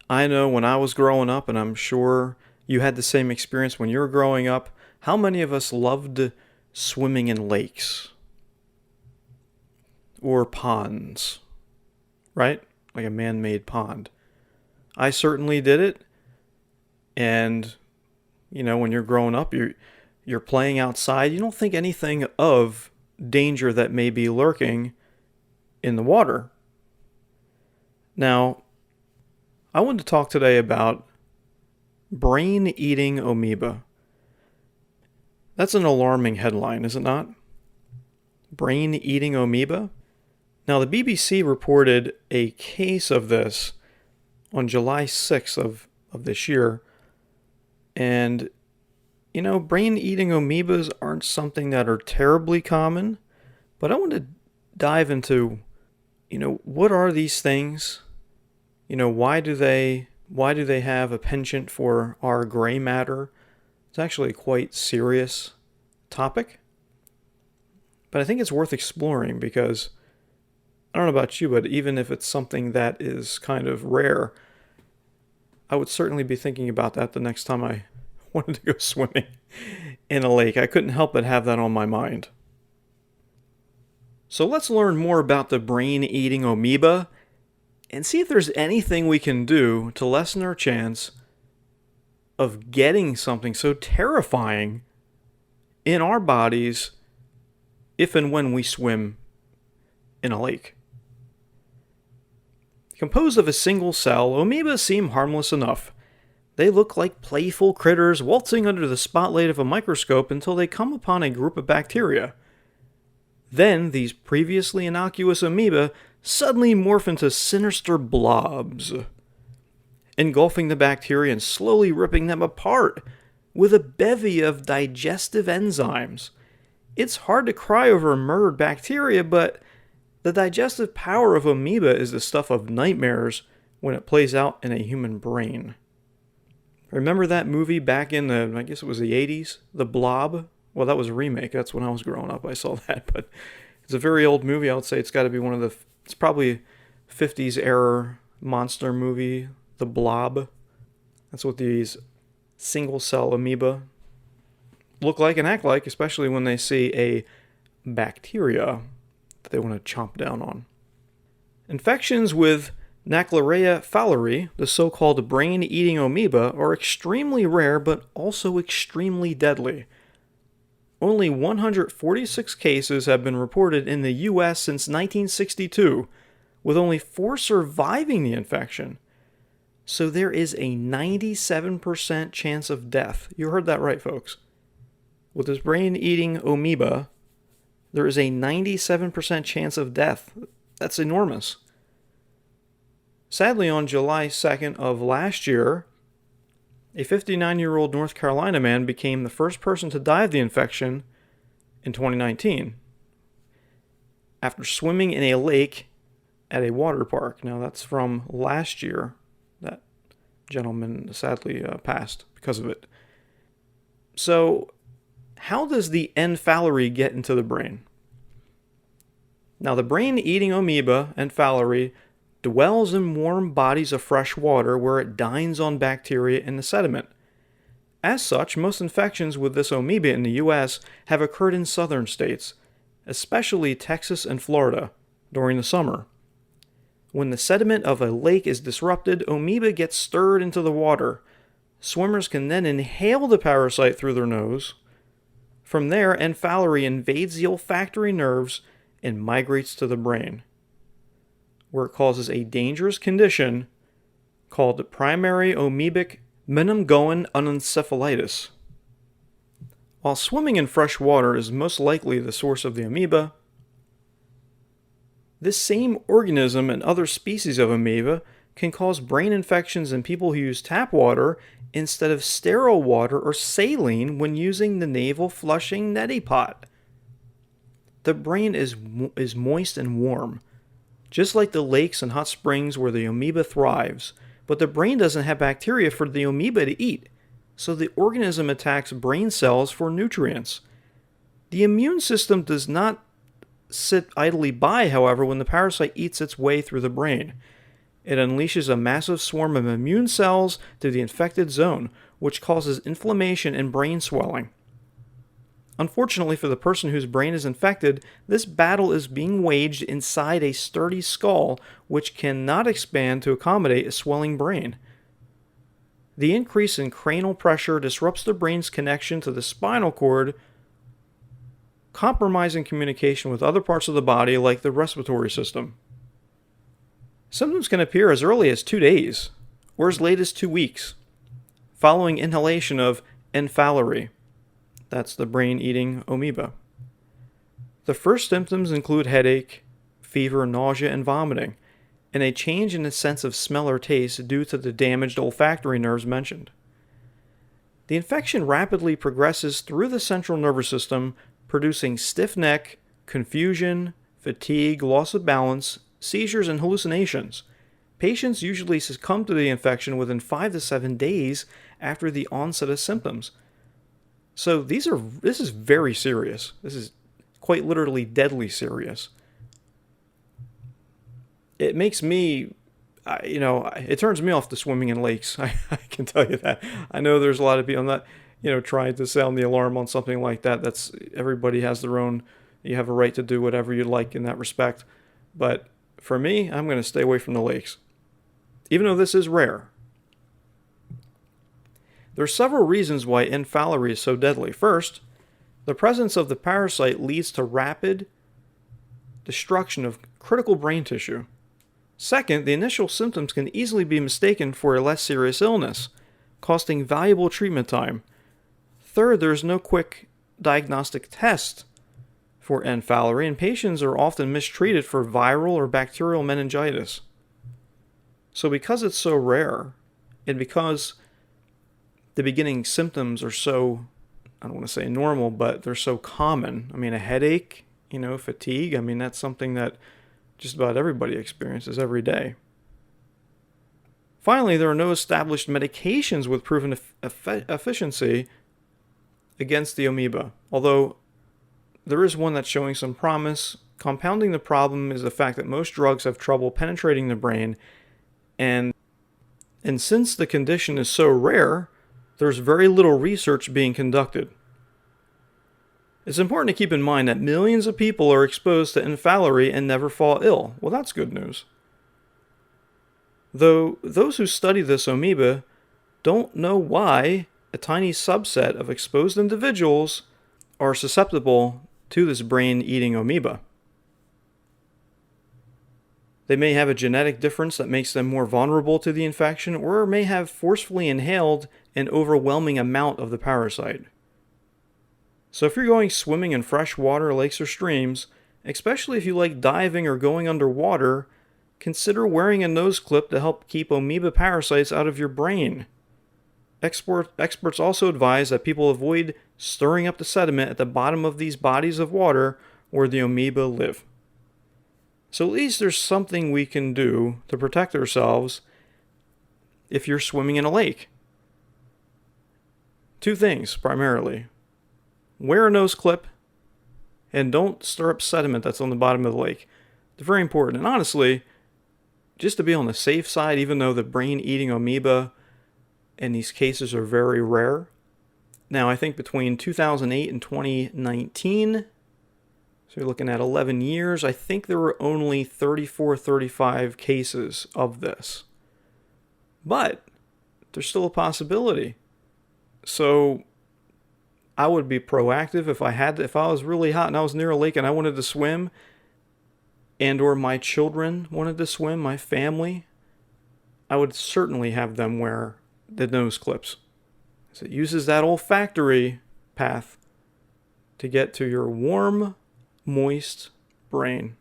I know when I was growing up, and I'm sure you had the same experience when you were growing up, how many of us loved swimming in lakes or ponds, right? Like a man-made pond. I certainly did it, and when you're growing up, you're playing outside. You don't think anything of danger that may be lurking in the water. Now, I want to talk today about brain-eating amoeba. That's an alarming headline, is it not? Brain-eating amoeba? Now, the BBC reported a case of this on July 6th of this year. And, brain-eating amoebas aren't something that are terribly common. But I want to dive into, what are these things? Why do they have a penchant for our gray matter? It's actually a quite serious topic. But I think it's worth exploring because I don't know about you, but even if it's something that is kind of rare, I would certainly be thinking about that the next time I wanted to go swimming in a lake. I couldn't help but have that on my mind. So let's learn more about the brain-eating amoeba and see if there's anything we can do to lessen our chance of getting something so terrifying in our bodies if and when we swim in a lake. Composed of a single cell, amoebas seem harmless enough. They look like playful critters waltzing under the spotlight of a microscope until they come upon a group of bacteria. Then, these previously innocuous amoeba suddenly morph into sinister blobs, engulfing the bacteria and slowly ripping them apart with a bevy of digestive enzymes. It's hard to cry over a murdered bacteria, but the digestive power of amoeba is the stuff of nightmares when it plays out in a human brain. Remember that movie back in I guess it was the 80s? The Blob? Well, that was a remake. That's when I was growing up. I saw that, but it's a very old movie. I would say it's got to be it's probably 50s era monster movie, The Blob. That's what these single cell amoeba look like and act like, especially when they see a bacteria that they want to chomp down on. Infections with Naegleria fowleri, the so-called brain-eating amoeba, are extremely rare but also extremely deadly. Only 146 cases have been reported in the U.S. since 1962, with only 4 surviving the infection. So there is a 97% chance of death. You heard that right, folks. With this brain-eating amoeba, there is a 97% chance of death. That's enormous. Sadly, on July 2nd of last year, a 59-year-old North Carolina man became the first person to die of the infection in 2019 after swimming in a lake at a water park. Now, that's from last year. That gentleman sadly passed because of it. So, how does the N. fowleri get into the brain? Now, the brain-eating amoeba, N. fowleri, dwells in warm bodies of fresh water where it dines on bacteria in the sediment. As such, most infections with this amoeba in the U.S. have occurred in southern states, especially Texas and Florida, during the summer. When the sediment of a lake is disrupted, amoeba gets stirred into the water. Swimmers can then inhale the parasite through their nose. From there, N. fowleri invades the olfactory nerves and migrates to the brain, where it causes a dangerous condition called primary amoebic meningoencephalitis unencephalitis. While swimming in fresh water is most likely the source of the amoeba, this same organism and other species of amoeba can cause brain infections in people who use tap water instead of sterile water or saline when using the nasal flushing neti pot. The brain is moist and warm, just like the lakes and hot springs where the amoeba thrives, but the brain doesn't have bacteria for the amoeba to eat, so the organism attacks brain cells for nutrients. The immune system does not sit idly by, however, when the parasite eats its way through the brain. It unleashes a massive swarm of immune cells to the infected zone, which causes inflammation and brain swelling. Unfortunately for the person whose brain is infected, this battle is being waged inside a sturdy skull, which cannot expand to accommodate a swelling brain. The increase in cranial pressure disrupts the brain's connection to the spinal cord, compromising communication with other parts of the body like the respiratory system. Symptoms can appear as early as 2 days, or as late as 2 weeks, following inhalation of enfalery. That's the brain-eating amoeba. The first symptoms include headache, fever, nausea, and vomiting, and a change in the sense of smell or taste due to the damaged olfactory nerves mentioned. The infection rapidly progresses through the central nervous system, producing stiff neck, confusion, fatigue, loss of balance, seizures, and hallucinations. Patients usually succumb to the infection within 5 to 7 days after the onset of symptoms. So this is very serious. This is quite literally deadly serious. It makes me, it turns me off to swimming in lakes. I can tell you that. I know there's a lot of people. I'm not, trying to sound the alarm on something like that. That's everybody has their own. You have a right to do whatever you like in that respect. But for me, I'm going to stay away from the lakes, even though this is rare. There are several reasons why enfalery is so deadly. First, the presence of the parasite leads to rapid destruction of critical brain tissue. Second, the initial symptoms can easily be mistaken for a less serious illness, costing valuable treatment time. Third, there is no quick diagnostic test for enfalery, and patients are often mistreated for viral or bacterial meningitis. So because it's so rare, and because the beginning symptoms are so, I don't want to say normal, but they're so common. I mean, a headache, fatigue, that's something that just about everybody experiences every day. Finally, there are no established medications with proven efficiency against the amoeba, although there is one that's showing some promise. Compounding the problem is the fact that most drugs have trouble penetrating the brain, and since the condition is so rare, there's very little research being conducted. It's important to keep in mind that millions of people are exposed to enfalery and never fall ill. Well, that's good news. Though those who study this amoeba don't know why a tiny subset of exposed individuals are susceptible to this brain-eating amoeba. They may have a genetic difference that makes them more vulnerable to the infection, or may have forcefully inhaled an overwhelming amount of the parasite. So if you're going swimming in fresh water, lakes, or streams, especially if you like diving or going underwater, consider wearing a nose clip to help keep amoeba parasites out of your brain. Experts also advise that people avoid stirring up the sediment at the bottom of these bodies of water where the amoeba live. So at least there's something we can do to protect ourselves if you're swimming in a lake. 2 things, primarily. Wear a nose clip, and don't stir up sediment that's on the bottom of the lake. It's very important. And honestly, just to be on the safe side, even though the brain-eating amoeba in these cases are very rare. Now, I think between 2008 and 2019, so you're looking at 11 years, I think there were only 35 cases of this. But there's still a possibility. So I would be proactive if I was really hot and I was near a lake and I wanted to swim, and or my children wanted to swim, my family, I would certainly have them wear the nose clips. So it uses that olfactory path to get to your warm, moist brain.